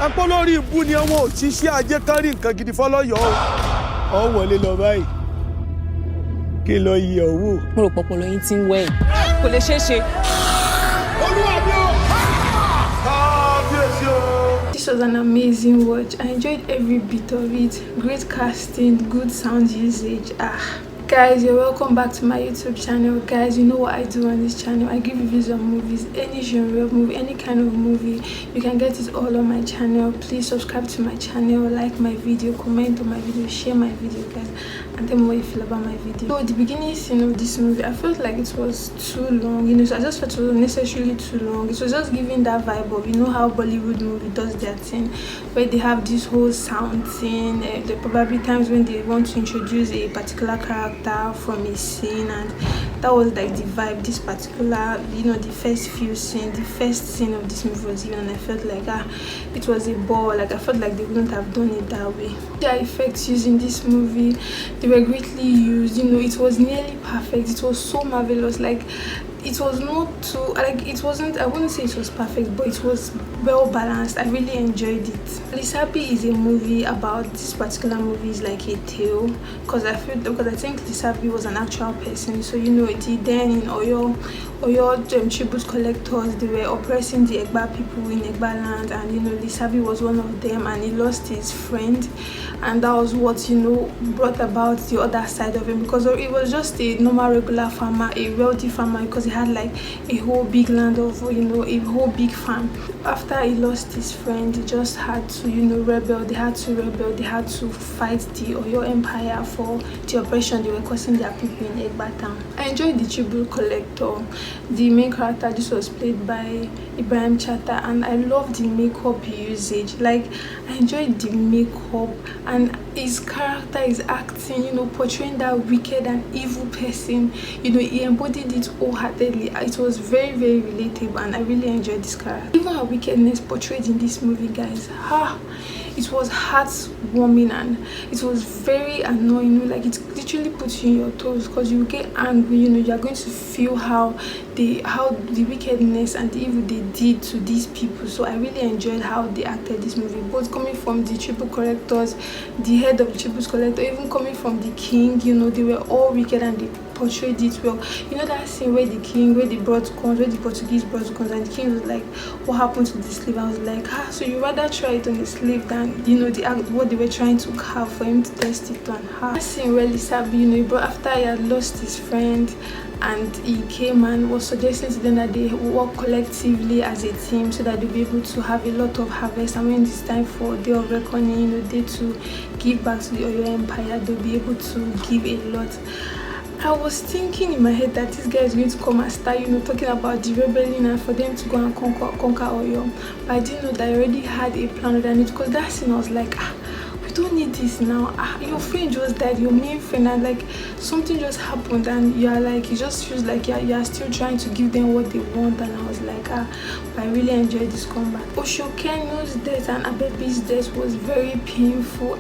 Apolori ibu ni àwọn òṣìṣẹ́ ajé kan rí nǹkan gidi fọ́lọ́yọ̀ o. Ó wọlé lọ báyìí. Kí ló yẹ owó? Mo rò pọpọlọ yín tí ń wẹ̀. Kò lè ṣeé ṣe. Olúwa mi o. Kábíyèsí o. This was an amazing watch. I enjoyed every bit of it. Great casting, good sound usage. Guys, you're welcome back to my YouTube channel. Guys, you know what I do on this channel. I give reviews on movies, any genre of movie, any kind of movie. You can get it all on my channel. Please subscribe to my channel, like my video, comment on my video, share my video, guys, and tell me what you feel about my video. So the beginning scene of this movie, I felt like it was too long, you know, so I just felt it was unnecessarily too long. It was just giving that vibe of, you know how Bollywood movie does their thing, where they have this whole sound thing. There probably times when they want to introduce a particular character from a scene, and that was like the vibe this particular, you know, the first scene of this movie was given, and I felt like it was a bore. Like I felt like they wouldn't have done it that way. The effects used in this movie, they were greatly used, you know, it was nearly perfect. It was so marvelous. Like it was not too, like it wasn't, I wouldn't say it was perfect, but it was well balanced. I really enjoyed it. Lisabi is a movie about, this particular movie is like a tale, because I think Lisabi was an actual person. So you know, then in Oyo tribute collectors, they were oppressing the Egba people in Egba land, and you know, Lisabi was one of them, and he lost his friend, and that was what, you know, brought about the other side of him, because it was just a normal regular farmer, a wealthy farmer, because he had like a whole big land of, you know, a whole big farm. After he lost his friend, he just had to, you know, rebel. They had to fight the Oyo Empire for the oppression they were causing their people in Egba town. I enjoyed the tribute collector. The main character, this was played by Ibrahim Chatta, and I loved the makeup usage. Like I enjoyed the makeup, and his character is acting, you know, portraying that wicked and evil person. You know, he embodied it wholeheartedly. It was very, very relatable, and I really enjoyed this character. Even her wickedness portrayed in this movie, guys, it was heartwarming, and it was very annoying. Like it literally puts you in your toes, because you get angry, you know, you're going to feel how the wickedness and the evil they did to these people. So I really enjoyed how they acted this movie, both coming from the tribute collectors, the head of the tribute collector, even coming from the king. You know, they were all wicked, and they portrayed it well. You know that scene where the Portuguese brought guns, and the king was like, what happened to the slave? I was like, so you rather try it on the slave than, you know, what they were trying to carve for him to test it on her. That scene where Lisabi, you know, but after he had lost his friend, and he came and was suggesting to them that they work collectively as a team, so that they'll be able to have a lot of harvest, and when it's time for Day of Reckoning, you know, day to give back to the Oyo Empire, they'll be able to give a lot. I was thinking in my head that this guy is going to come and start, you know, talking about the rebellion and for them to go and conquer Oyo. But I didn't know that I already had a plan on it, because that scene I was like, we don't need this now. Your friend just died, your main friend, and like something just happened, and you're like, it just feels like you're still trying to give them what they want. And I was like, but I really enjoyed this comeback. Oshokeno's death and Abebe's death was very painful.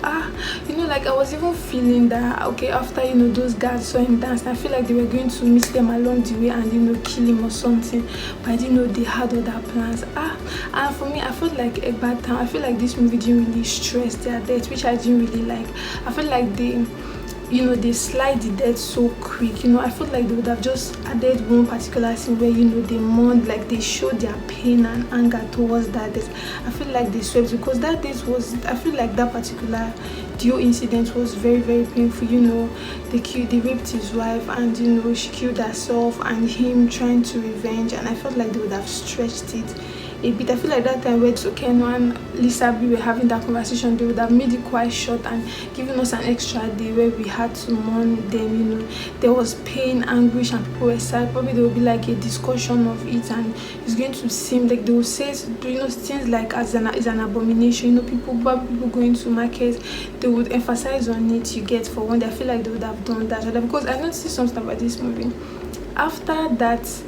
You know, like I was even feeling that, okay, after, you know, those guards saw him dance, I feel like they were going to meet them along the way and, you know, kill him or something, but I didn't know they had other plans. And for me, I felt like Egba town, I feel like this movie didn't really stress their death, which I didn't really like. I feel like they, you know, they slide the death so quick. You know, I felt like they would have just added one particular scene where, you know, they mourned, like they showed their pain and anger towards that death. I feel like they swept, because that death was, I feel like that particular Dio incident was very, very painful. You know, they raped his wife, and you know, she killed herself, and him trying to revenge, and I felt like they would have stretched it a bit. I feel like that time where Okeno and Lisabi were having that conversation, they would have made it quite short and given us an extra day where we had to mourn them. You know, there was pain, anguish, and people were sad. Probably there will be like a discussion of it, and it's going to seem like they will say, you know, things like as an abomination. You know, people going to market, they would emphasize on it. You get, for one, I feel like they would have done that, because I noticed something about this movie. After that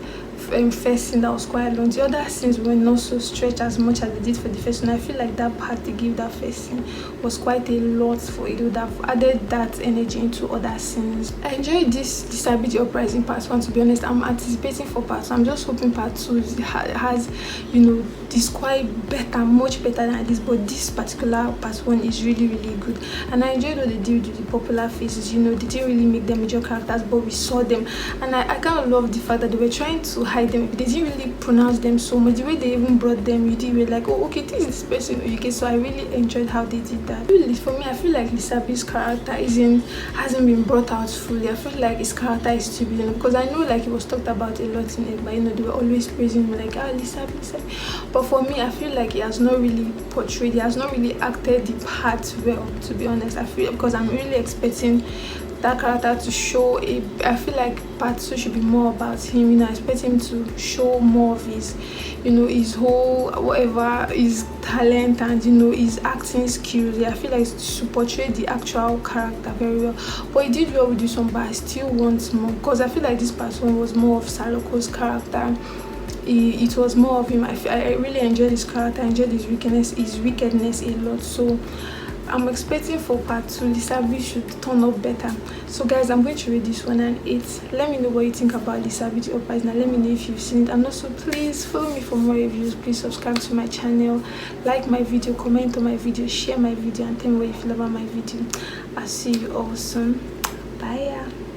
first scene that was quite long. The other scenes were not so stretched as much as they did for the first one. I feel like that part they gave that first scene was quite a lot for it. Would have added that energy into other scenes. I enjoyed this Lisabi the Uprising part 1. To be honest, I'm anticipating for part 2. I'm just hoping part 2 has, you know, this quite better, much better than this. But this particular part 1 is really good, and I enjoyed what they did with the popular faces. You know, they didn't really make them major characters, but we saw them, and I kind of love the fact that they were trying to hide them. They didn't really pronounce them so much. The way they even brought them, you were like, oh, okay, this is this person. Okay, so I really enjoyed how they did that. Really, for me, I feel like Lisabi's character hasn't been brought out fully. I feel like his character is still building, because I know like it was talked about a lot in Egba. You know, they were always praising him like, Lisabi. But for me, I feel like he has not really portrayed, he has not really acted the part well, to be honest. I feel, because I'm really expecting that character to show I feel like part 2 should be more about him. You know, I expect him to show more of his, you know, his whole whatever, his talent, and you know, his acting skills. Yeah, I feel like to portray the actual character very well. But he did well with this one, but I still want more, because I feel like this part 1 was more of Saloko's character. It was more of him. I really enjoyed his character. I enjoyed his wickedness a lot. So I'm expecting for part 2 Lisabi should turn up better. So guys, I'm going to rate this one an 8. Let me know what you think about Lisabi the Uprising, and let me know if you've seen it. And also, please follow me for more reviews. Please subscribe to my channel, like my video, comment on my video, share my video, and tell me what you feel about my video. I'll see you all soon. Bye.